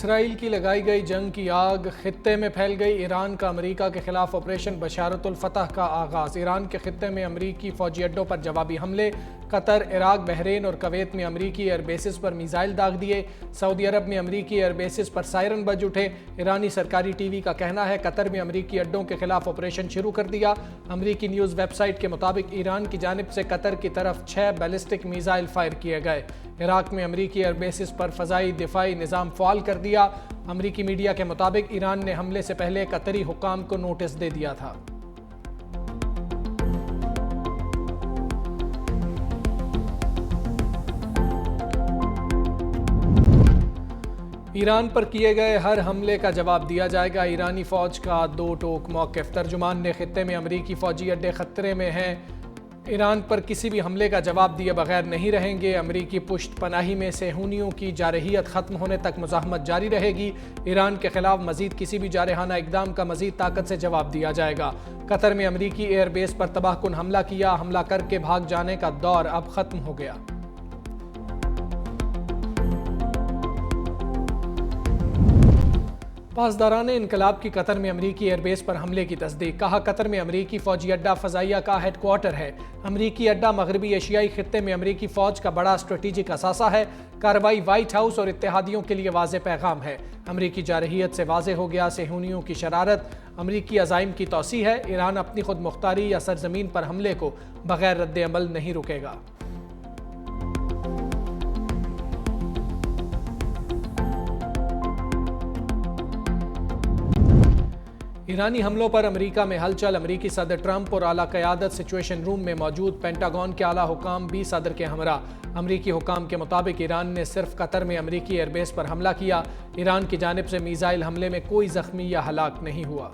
Israel की लगाई गई जंग की आग खित्ते में फैल गई। ईरान का अमेरिका के खिलाफ ऑपरेशन बशारतुल फतह का आगाज। ईरान के खित्ते में अमेरिकी फौजी अड्डों पर जवाबी हमले। कतर, इराक, बहरीन और कुवैत में अमेरिकी एयरबेसिस पर मिसाइल दाग दिए। सऊदी अरब में अमेरिकी एयरबेसिस पर सायरन बज उठे। ईरानी सरकारी टीवी का कहना है कतर में अमेरिकी अड्डों के खिलाफ ऑपरेशन शुरू कर दिया। अमेरिकी न्यूज़ वेबसाइट के मुताबिक ईरान की जानिब से कतर की तरफ 6 बैलिस्टिक मिसाइल फायर किए गए। इराक में अमेरिकी एयरबेसिस पर फ़ज़ाई दिफाई निज़ाम फ़ाल कर दिया। अमेरिकी मीडिया के मुताबिक ईरान ने हमले से पहले कतरी हुक्काम को नोटिस दे दिया था। ईरान पर किए गए हर हमले का जवाब दिया जाएगा। ईरानी फ़ौज का दो टोक मौक़िफ़। तर्जुमान ने खित्ते में अमेरिकी फ़ौजी अड्डे ख़तरे में हैं, ईरान पर किसी भी हमले का जवाब दिए बगैर नहीं रहेंगे। अमेरिकी पुश्त पनाही में सेहूनियों की जारहियत ख़त्म होने तक मुज़ाहमत जारी रहेगी। ईरान के खिलाफ मज़ीद किसी भी जारहाना इक़दाम का मज़ीद ताकत से जवाब दिया जाएगा। कतर में अमेरिकी एयरबेस पर तबाहकुन हमला किया। हमला करके भाग जाने का दौर अब ख़त्म हो गया। पासदारान इनकलाब की कतर में अमेरिकी एयरबेस पर हमले की तस्दीक। कहा कतर में अमेरिकी फ़ौजी अड्डा फ़ज़ाइया का हेडक्वार्टर है। अमेरिकी अड्डा मगरबी एशियाई खित्ते में अमेरिकी फ़ौज का बड़ा स्ट्रेटेजिक असासा है। कार्रवाई वाइट हाउस और इत्तेहादियों के लिए वाज़े पैगाम है। अमेरिकी जारहियत से वाज़े हो गया सेहूनियों की शरारत अमेरिकी अज़ाइम की तौसी है। ईरान अपनी खुद मुख्तारी या सरजमीन पर हमले को बगैर रद्द अमल नहीं रुकेगा। ईरानी हमलों पर अमेरिका में हलचल। अमेरिकी सदर ट्रंप और आला क़यादत सिचुएशन रूम में मौजूद। पेंटागन के आला हुकाम भी सदर के हमरा। अमेरिकी हुकाम के मुताबिक ईरान ने सिर्फ कतर में अमेरिकी एयरबेस पर हमला किया। ईरान की जानिब से मिसाइल हमले में कोई जख्मी या हलाक नहीं हुआ।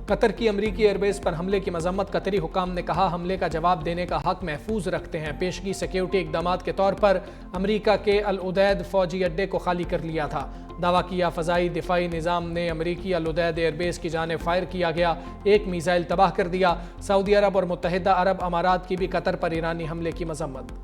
कतर की अमेरिकी एयरबेस पर हमले की मजम्मत। कतरी हुकाम ने कहा हमले का जवाब देने का हक महफूज रखते हैं। पेशगी सिक्योरिटी इकदामात के तौर पर अमेरिका के अल उदैद फौजी अड्डे को खाली कर लिया था। दावा किया फ़ज़ाई दिफाई निज़ाम ने अमेरिकी अल उदैद एयरबेस की जानिब फायर किया गया। एक मिसाइल तबाह कर दिया। सऊदी अरब और मुत्तहिदा अरब अमारात की भी कतर पर ईरानी हमले की मजम्मत।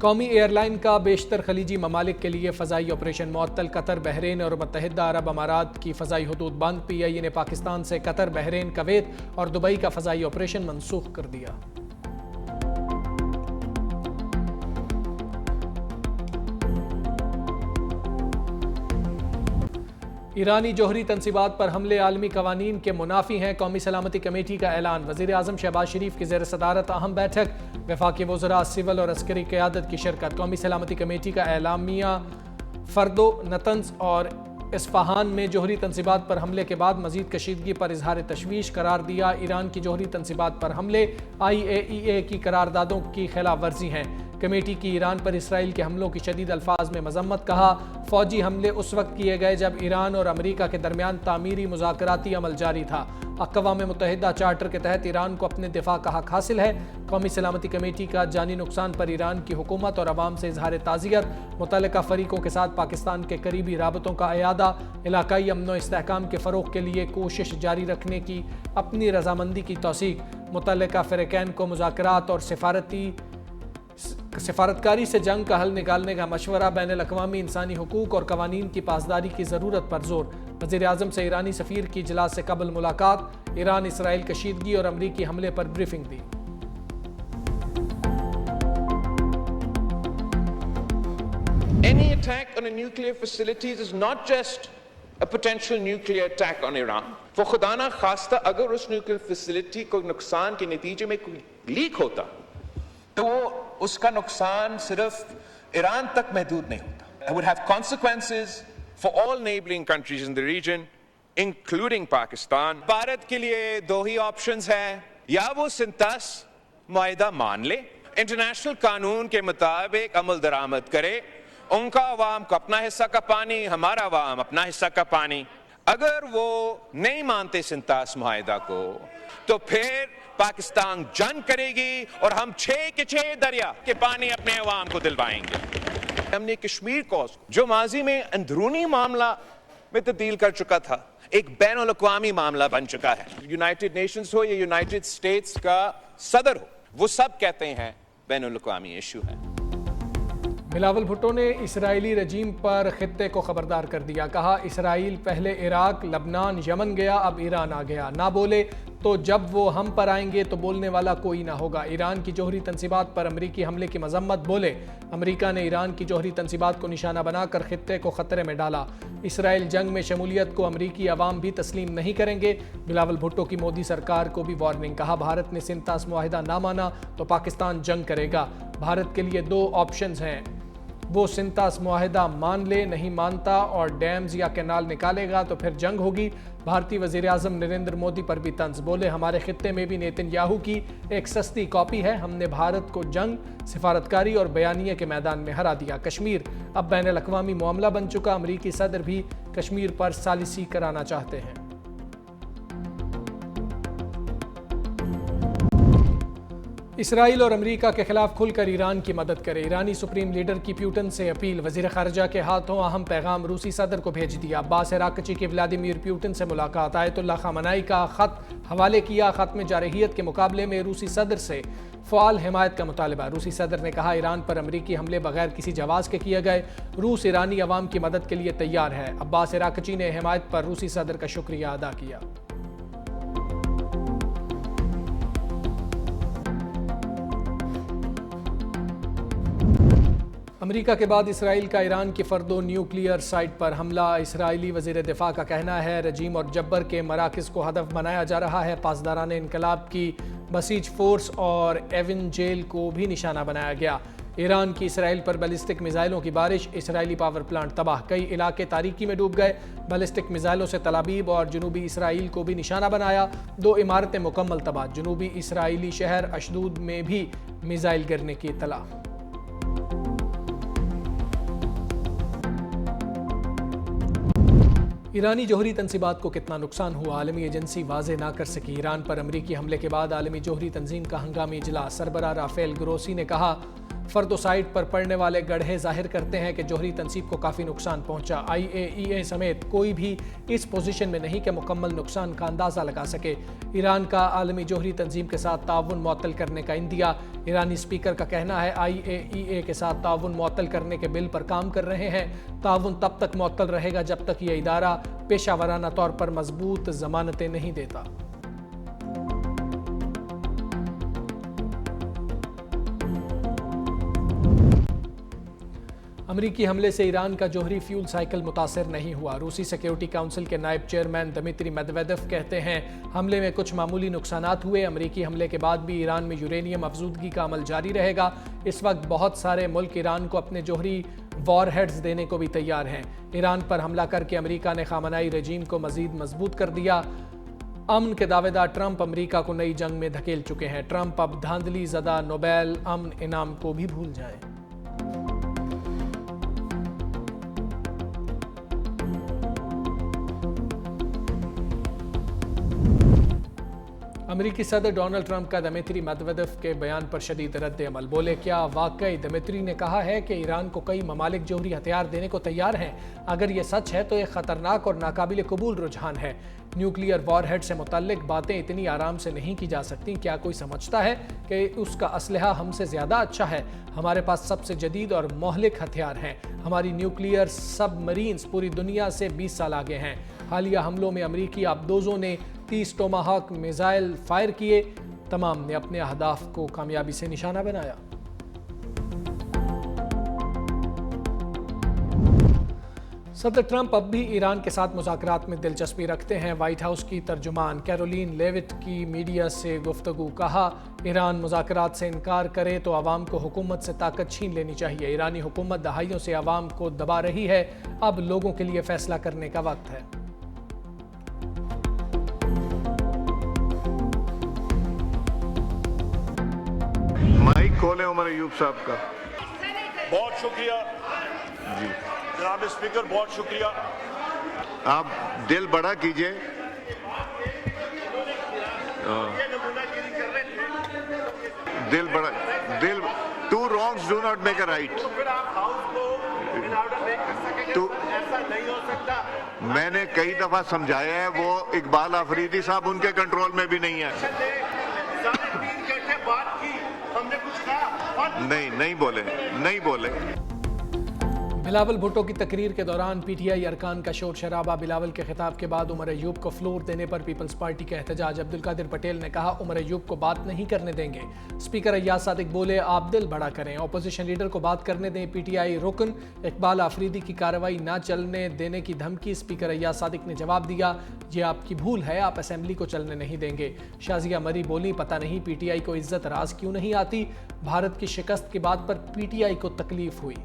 कौमी एयरलाइन का बेशतर खलीजी ममालिक के लिए फ़ज़ाई ऑपरेशन मुअत्तल। कतर, बहरीन और मुत्तहिदा अरब अमारात की फ़ज़ाई हदूद बंद। PIA ने पाकिस्तान से कतर, बहरीन, कुवैत और दुबई का फ़ज़ाई ऑपरेशन मनसूख कर दिया। ईरानी जोहरी तनसीबात पर हमले आलमी कवानीन के मुनाफी हैं। कौमी सलामती कमेटी का ऐलान। वज़ीर आज़म शहबाज शरीफ की ज़ेर सदारत अहम बैठक। वफाकी वज़रा, सिविल और अस्करी क़यादत की शिरकत। कौमी सलामती कमेटी का एलामिया। फर्दो, नतंज और इस्फहान में जोहरी तनसीबात पर हमले के बाद मज़ीद कशीदगी पर इजहार तशवीश करार दिया। ईरान की जोहरी तनसीबात पर हमले IAEA की करारदादों की खिलाफ वर्जी हैं। कमेटी की ईरान पर इसराइल के हमलों की शदीद अल्फाज में मजम्मत। कहा फ़ौजी हमले उस वक्त किए गए जब ईरान और अमेरिका के दरमियान तामीरी मुज़ाकराती अमल जारी था। अक़वाम मुत्तहिदा चार्टर के तहत ईरान को अपने दिफा का हक हासिल है। कौमी सलामती कमेटी का जानी नुकसान पर ईरान की हुकूमत और अवाम से इजहार ताज़ियत। मुतल्लिका फ़रीक़ों के साथ पाकिस्तान के करीबी राबतों का इयादा। इलाकाई अमन व इस्तेहकाम के फ़रोग़ के लिए कोशिश जारी रखने की अपनी रजामंदी की तौसीक। मुतल्लिका फ़रीक़ैन को मुज़ाकरात और सिफारतकारी से जंग का हल निकालने का मशवरा। बैनुल-अक़वामी इंसानी हुकूक और कवानीन की पासदारी की ज़रूरत पर जोर। वज़ीर आज़म से ईरानी सफ़ीर की इजलास से कबल मुलाकात। ईरान इसराइल कशीदगी और अमरीकी हमले पर briefing the. Any attack on a nuclear facilities is not just a potential nuclear attack on Iran. वो खुदा ना खास्ता अगर उस न्यूक्लियर फैसिलिटी को नुकसान के नतीजे में कोई लीक होता तो वो उसका नुकसान सिर्फ ईरान तक महदूद नहीं होता। It would have consequences for all neighboring countries in the region, including Pakistan. Bharat के लिए दो ही ऑप्शंस हैं, या वो सिंतास मुआहिदा मान ले, इंटरनेशनल कानून के मुताबिक अमल दरामद करे, उनका अवाम को अपना हिस्सा का पानी, हमारा अवाम अपना हिस्सा का पानी। अगर वो नहीं मानते सिंतास मुआहिदा को तो फिर पाकिस्तान जंग करेगी और हम 6 के 6 दरिया के पानी अपने अवाम को दिलवाएंगे। हमने कश्मीर को जो माजी में अंदरूनी मामला में तब्दील कर चुका था, एक बैनुल-अक़वामी मामला बन चुका है। यूनाइटेड नेशंस हो या यूनाइटेड स्टेट्स का सदर हो, वो सब कहते हैं बैनुल-अक़वामी इशू है। बिलावल भुट्टो ने इसराइली रजीम पर खित्ते को खबरदार कर दिया। कहा, इसराइल पहले इराक, लबनान, यमन गया, अब ईरान आ गया। ना बोले तो जब वो हम पर आएंगे तो बोलने वाला कोई ना होगा। ईरान की जौहरी तंसीबात पर अमरीकी हमले की मजम्मत। बोले, अमरीका ने ईरान की जौहरी तंसीबात को निशाना बनाकर खित्ते को खतरे में डाला। इसराइल जंग में शमूलियत को अमरीकी अवाम भी तस्लीम नहीं करेंगे। बिलावल भुट्टो की मोदी सरकार को भी वार्निंग। कहा, भारत ने सिंतास मुआहिदा ना माना तो पाकिस्तान जंग करेगा। भारत के लिए दो ऑप्शंस हैं, वो सिंतास मुआहिदा मान ले, नहीं मानता और डैम्स या कैनाल निकालेगा तो फिर जंग होगी। भारतीय वज़ीर आज़म नरेंद्र मोदी पर भी तंज। बोले, हमारे खित्ते में भी नेतन्याहू की एक सस्ती कॉपी है। हमने भारत को जंग, सिफारतकारी और बयानिए के मैदान में हरा दिया। कश्मीर अब बैनुल-अक़वामी मामला बन चुका। अमरीकी सदर भी कश्मीर पर सालिसी कराना चाहते हैं। इसराइल और अमेरिका के खिलाफ खुलकर ईरान की मदद करे। ईरानी सुप्रीम लीडर की प्यूटन से अपील। वजीर खारजा के हाथों अहम पैगाम रूसी सदर को भेज दिया। अब्बास अराक़ची की व्लादिमीर पुतिन से मुलाकात। आयतुल्लाह ख़ामेनी का ख़त हवाले किया। ख़त में जारहियत के मुकाबले में रूसी सदर से फ़आल हिमायत का मुतालबा। रूसी सदर ने कहा, ईरान पर अमरीकी हमले बगैर किसी जवाज़ के किए गए। रूस ईरानी अवाम की मदद के लिए तैयार है। अब्बास अराक़ची ने हिमायत पर रूसी सदर का शुक्रिया अदा किया। अमेरिका के बाद इसराइल का ईरान की फर्दो न्यूक्लियर साइट पर हमला। इसराइली वज़ीर दिफा का कहना है, रजीम और जब्बर के मराकज़ को हदफ बनाया जा रहा है। पासदारान इनकलाब की बसीज फोर्स और एविन जेल को भी निशाना बनाया गया। ईरान की इसराइल पर बैलिस्टिक मिसाइलों की बारिश। इसराइली पावर प्लांट तबाह। कई इलाके तारीकी में डूब गए। बैलिस्टिक मिसाइलों से तलाबीब और जनूबी इसराइल को भी निशाना बनाया। 2 इमारतें मुकम्मल तबाह। जनूबी इसराइली शहर अशदूद में भी मिसाइल गिरने की इत्तला। ईरानी जौहरी तंसीबात को कितना नुकसान हुआ, आलमी एजेंसी वाजे ना कर सकी। ईरान पर अमरीकी हमले के बाद आलमी जौहरी तंजीम का हंगामी इजलास। सरबराह राफेल ग्रोसी ने कहा, फर्दो साइट पर पड़ने वाले गड्ढे जाहिर करते हैं कि जौहरी तंसीब को काफ़ी नुकसान पहुंचा। IAEA समेत कोई भी इस पोजीशन में नहीं कि मुकम्मल नुकसान का अंदाज़ा लगा सके। ईरान का आलमी जौहरी तंजीम के साथ ताउन मुअत्तल करने का इंदिया। ईरानी स्पीकर का कहना है, IAEA के साथ ताउन मुअत्तल करने के बिल पर काम कर रहे हैं। ताउन तब तक मुअत्तल रहेगा जब तक ये इदारा पेशावराना तौर पर मजबूत जमानतें नहीं देता। अमरीकी हमले से ईरान का जौहरी फ्यूल साइकिल मुतासर नहीं हुआ। रूसी सिक्योरिटी काउंसिल के नायब चेयरमैन दमित्री मेदवेदेव कहते हैं, हमले में कुछ मामूली नुकसानात हुए। अमरीकी हमले के बाद भी ईरान में यूरेनियम अफजूदगी का अमल जारी रहेगा। इस वक्त बहुत सारे मुल्क ईरान को अपने जौहरी वॉर हेड्स देने को भी तैयार हैं। ईरान पर हमला करके अमरीका ने ख़ामेनी रजीम को मजीद मजबूत कर दिया। अमन के दावेदार ट्रंप अमरीका को नई जंग में धकेल चुके हैं। ट्रंप अब धांधली ज़दा नोबेल अमन इनाम को भी भूल जाएं। अमेरिकी सदर डोनाल्ड ट्रंप का दमित्री मेदवेदेव के बयान पर शदीद रद्द अमल। बोले, क्या वाकई दमित्री ने कहा है कि ईरान को कई ममालिक जौहरी हथियार देने को तैयार हैं? अगर ये सच है तो एक ख़तरनाक और नाकाबिल कबूल रुझान है। न्यूक्लियर वॉरहेड से मुतल्लिक बातें इतनी आराम से नहीं की जा सकती। क्या कोई समझता है कि उसका असलहा हमसे ज़्यादा अच्छा है? हमारे पास सबसे जदीद और मोहलिक हथियार हैं। हमारी न्यूक्लियर सबमरीन्स पूरी दुनिया से 20 साल आगे हैं। हालिया हमलों में अमरीकी आबदोज़ों ने 30 टोमाहाक मिसाइल फायर किए। तमाम ने अपने अहदाफ को कामयाबी से निशाना बनाया। सदर ट्रंप अब भी ईरान के साथ मुज़ाकरात में दिलचस्पी रखते हैं। व्हाइट हाउस की तर्जुमान कैरोलिन लेविट की मीडिया से गुफ्तगू। कहा, ईरान मुज़ाकरात से इनकार करे तो आवाम को हुकूमत से ताकत छीन लेनी चाहिए। ईरानी हुकूमत दहाइयों से आवाम को दबा रही है। अब लोगों के लिए फैसला करने का वक्त है। माइक खोले उमर अयूब साहब का। बहुत शुक्रिया जी जनाब स्पीकर, बहुत शुक्रिया। आप दिल बड़ा कीजिए। दिल बड़ा, दिल two wrongs do not make a right. तो फिर आप हाउस को इन ऑर्डर नहीं कर सकेंगे, तो ऐसा नहीं हो सकता। मैंने कई दफा समझाया है, वो इकबाल आफरीदी साहब उनके कंट्रोल में भी नहीं है। साढ़े 3 घंटे बात की, हमने कुछ कहा? नहीं बोले। बिलावल भुट्टो की तकरीर के दौरान पीटीआई अरकान का शोर शराबा। बिलावल के खिताब के बाद उमर अयूब को फ्लोर देने पर पीपल्स पार्टी का एहतजाज। अब्दुल कादिर पटेल ने कहा उमर अयूब को बात नहीं करने देंगे। स्पीकर अय्याज सादिक बोले आप दिल बड़ा करें, अपोजिशन लीडर को बात करने दें। पीटीआई रुकन इकबाल आफरीदी की कार्रवाई न चलने देने की धमकी। स्पीकर अय्याज सादिक ने जवाब दिया ये आपकी भूल है, आप असेंबली को चलने नहीं देंगे। शाजिया मरी बोली पता नहीं पीटीआई को इज्जत राज क्यों नहीं आती, भारत की शिकस्त के बाद पर पीटीआई को तकलीफ हुई।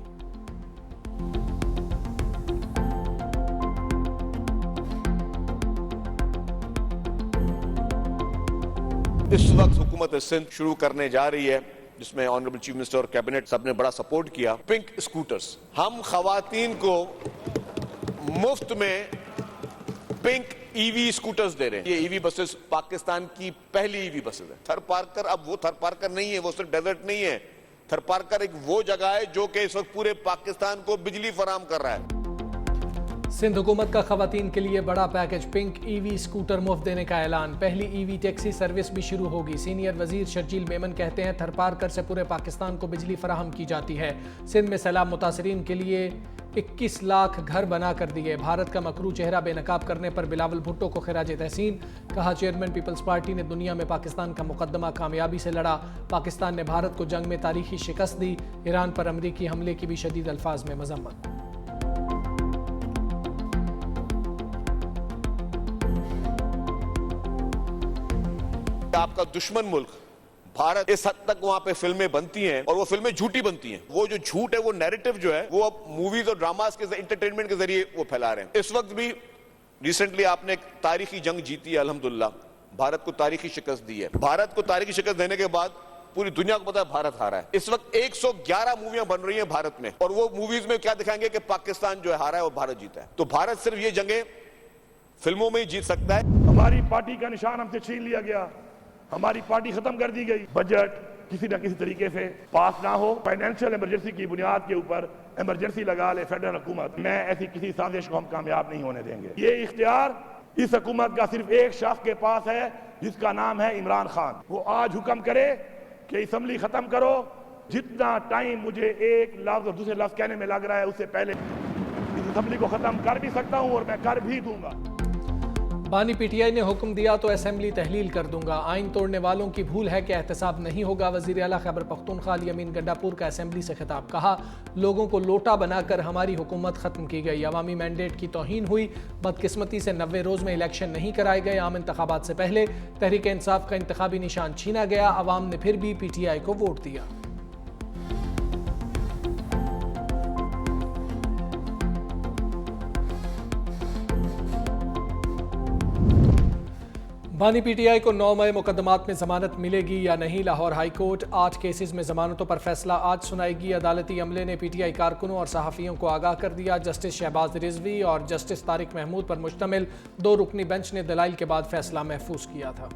इस वक्त हुकूमत सिंध शुरू करने जा रही है, जिसमें ऑनरेबल चीफ मिनिस्टर और कैबिनेट सब ने बड़ा सपोर्ट किया। पिंक स्कूटर्स, हम खवातीन को मुफ्त में पिंक ईवी स्कूटर्स दे रहे हैं। ये ईवी बसेस पाकिस्तान की पहली ईवी बसेस है। थर पार्कर अब वो थर पार्कर नहीं है, वो सिर्फ डेजर्ट नहीं है। थर पार्कर एक वो जगह है जो कि इस वक्त पूरे पाकिस्तान को बिजली फराहम कर रहा है। सिंध हुकूमत का खवातीन के लिए बड़ा पैकेज, पिंक ईवी स्कूटर मुफ्त देने का ऐलान। पहली ईवी टैक्सी सर्विस भी शुरू होगी। सीनियर वजीर शर्जील मेमन कहते हैं थरपारकर से पूरे पाकिस्तान को बिजली फराहम की जाती है। सिंध में सैलाब मुतासरीन के लिए 21 लाख घर बना कर दिए। भारत का मकरू चेहरा बेनकाब करने पर बिलावल भुट्टो को खिराज तहसीन। कहा चेयरमैन पीपल्स पार्टी ने दुनिया में पाकिस्तान का मुकदमा कामयाबी से लड़ा। पाकिस्तान ने भारत को जंग में तारीखी शिकस्त दी। ईरान पर अमरीकी हमले की भी शदीद अल्फाज में मजम्मत। आपका दुश्मन मुल्क भारत, इस हद तक वहां पे फिल्में बनती हैं और वो फिल्में झूठी बनती हैं। वो जो झूठ है, वो नैरेटिव जो है, वो अब मूवीज और ड्रामास के इंटरटेनमेंट के जरिए वो फैला रहे हैं। इस वक्त भी रिसेंटली आपने एक तारीखी जंग जीती है, अल्हम्दुलिल्लाह भारत को तारीखी शिकस्त दी है। भारत को तारीखी शिकस्त देने के बाद पूरी दुनिया को पता है भारत हारा है। इस वक्त 111 मूवियां बन रही हैं भारत में, और वो मूवीज में क्या दिखाएंगे कि पाकिस्तान जो है हारा है और भारत जीता है। तो भारत सिर्फ ये जंगें फिल्मों में ही जीत सकता है। हमारी पार्टी का निशान हमसे छीन लिया गया, हमारी पार्टी खत्म कर दी गई। बजट किसी न किसी तरीके से पास ना हो, फाइनेंशियल इमरजेंसी की बुनियाद के ऊपर इमरजेंसी लगा ले फेडरल हुकूमत, मैं ऐसी किसी साजिश को हम कामयाब नहीं होने देंगे। ये इख्तियार इस हुकूमत का सिर्फ एक शख्स के पास है, जिसका नाम है इमरान खान। वो आज हुक्म करे कि असेंबली खत्म करो, जितना टाइम मुझे एक लफ्ज और दूसरे लफ्ज कहने में लग रहा है, उससे पहले इस असेंबली को खत्म कर भी सकता हूं और मैं कर भी दूंगा। बानी पीटीआई ने हुक्म दिया तो असेंबली तहलील कर दूंगा। आइन तोड़ने वालों की भूल है कि एहतसाब नहीं होगा। वजीर आला खैबर पख्तूनख्वा अली अमीन गंडापुर का असेंबली से खिताब। कहा लोगों को लोटा बनाकर हमारी हुकूमत खत्म की गई, अवामी मैंडेट की तौहीन हुई। बदकिस्मती से 90 रोज में इलेक्शन नहीं कराए गए। आम इंतखाबात से पहले तहरीक इंसाफ का इंतखाबी निशान छीना गया। अवाम ने फिर भी पीटीआई को वोट दिया। बानी पीटीआई को 9 मई मुकदमात में जमानत मिलेगी या नहीं। लाहौर हाई कोर्ट 8 केसेस में जमानतों पर फैसला आज सुनाएगी। अदालती अमले ने पीटीआई कारकुनों और सहाफ़ियों को आगाह कर दिया। जस्टिस शहबाज रिजवी और जस्टिस तारिक महमूद पर मुश्तमिल 2 रुकनी बेंच ने दलाइल के बाद फैसला महफूज किया था।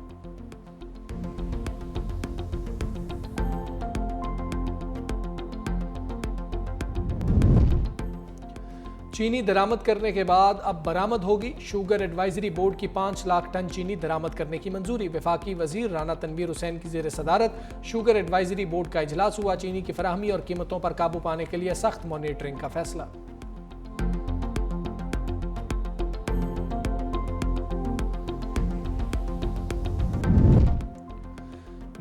चीनी दरामद करने के बाद अब बरामद होगी। शुगर एडवाइजरी बोर्ड की 5 लाख टन चीनी दरामद करने की मंजूरी। वफाकी वजीर राना तनवीर हुसैन की ज़ेर सदारत शुगर एडवाइजरी बोर्ड का इजलास हुआ। चीनी की फराहमी और कीमतों पर काबू पाने के लिए सख्त मॉनिटरिंग का फैसला।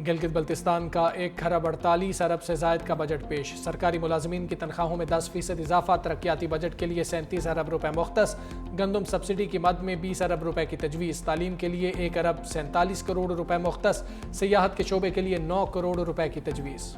गिलगित बल्तिस्तान का 1 खरब 48 अरब से जायद का बजट पेश। सरकारी मुलाजमीन की तनख्वाहों में 10% इजाफा। तरक्याती बजट के लिए 37 अरब रुपए मुख्तस। गंदम सब्सिडी की मद में 20 अरब रुपए की तजवीज़। तालीम के लिए 1 अरब 47 करोड़ रुपए मुख्तस। सियाहत के शोबे के लिए 9 करोड़ रुपए की तजवीज़।